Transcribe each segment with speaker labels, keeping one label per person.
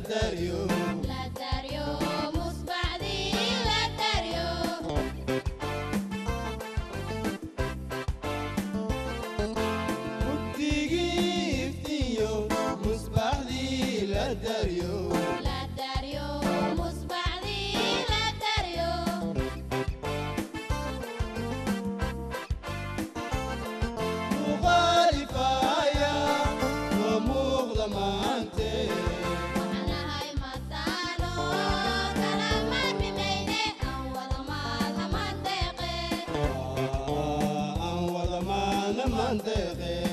Speaker 1: داريو
Speaker 2: لا داريو مصبعدي لا داريو
Speaker 1: مكتيجي فتيو مصباح لي لا داريو
Speaker 2: لا داريو مصبعدي لا داريو
Speaker 1: مخالفة يا ومغلمة أنت
Speaker 2: أنا هاي مطالو كلام بميني أول ما تقي
Speaker 1: أول ما نمنطقي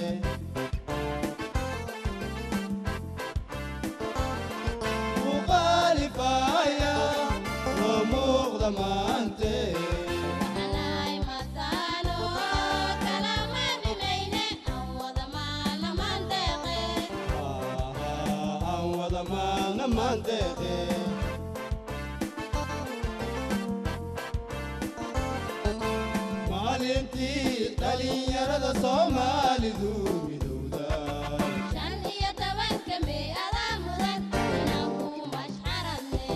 Speaker 1: مخالفة يا ومغلمة أنت
Speaker 2: أنا هاي مطالو كلام بميني أول ما تقي
Speaker 1: أول ما نمنطقي maalintii dhalinyarada Soomaalidu midowday
Speaker 2: شان هي توانك مئة مدن ناكو مشحرني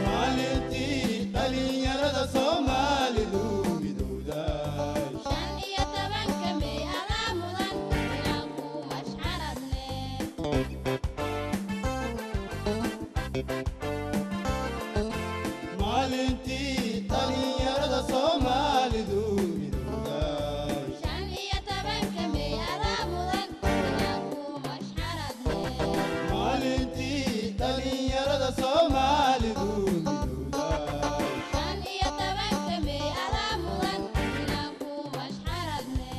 Speaker 1: maalintii dhalinyarada Soomaalidu midowday
Speaker 2: شان هي توانك مئة مدن ناكو مشحرني
Speaker 1: maalintii dhalinyarada Soomaalidu midowday
Speaker 2: شان هي توانك مئة مدن ناكو مشحرني
Speaker 1: maalintii dhalinyarada Soomaalidu midowday
Speaker 2: شان هي توانك مئة مدن ناكو مشحرني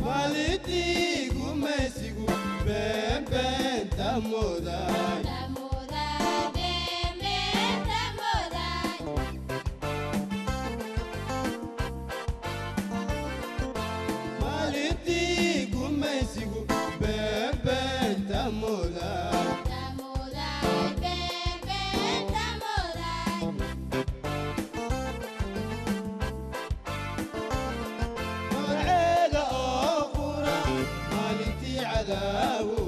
Speaker 1: maalintii gumaysigu been tamooday
Speaker 2: تمودا بين تمودا
Speaker 1: maalintii gumaysigu been tamooday
Speaker 2: تمودا بين تمودا
Speaker 1: magaceeda oo qura maalintii cadaawo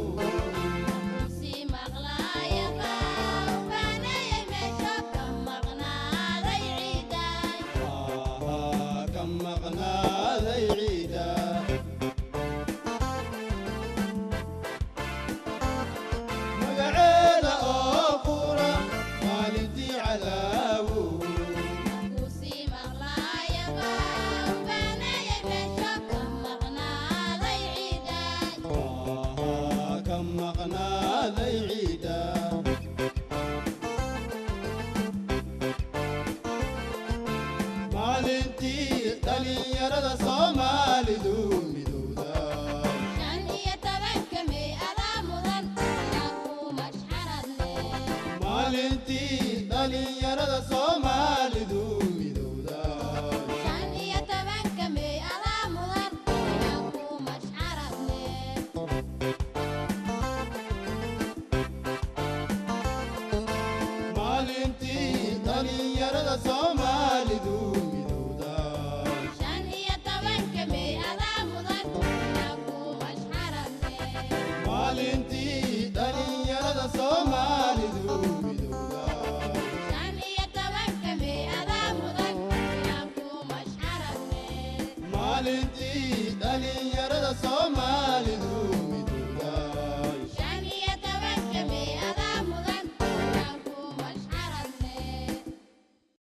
Speaker 2: si maqlaaya baanaya meesha ka maqnaaday ciiday
Speaker 1: ka maqnaaday ciida magaceeda oo qura maalintii cadaawo
Speaker 2: si maqlaaya baanaya meesha ka maqnaaday ciiday
Speaker 1: ka maqnaaday ciida maalintii dhalinyarada Soomaalidu midowday
Speaker 2: shan iyo tobanka mi'ada mudan naaku mashxaradle
Speaker 1: maalintii dhalinyarada Soomaalidu midowday
Speaker 2: shan iyo tobanka mi'ada mudan naaku mashxaradle
Speaker 1: maalintii dhalinyarada Soomaalidu midowday
Speaker 2: shan iyo tobanka mi'ada mudan naaku mashxaradle
Speaker 1: maalintii dhalinyarada Soomaalidu midowday
Speaker 2: shan iyo tobanka mi'ada mudan naaku mashxaradle
Speaker 1: maalintii dhalinyarada Soomaalidu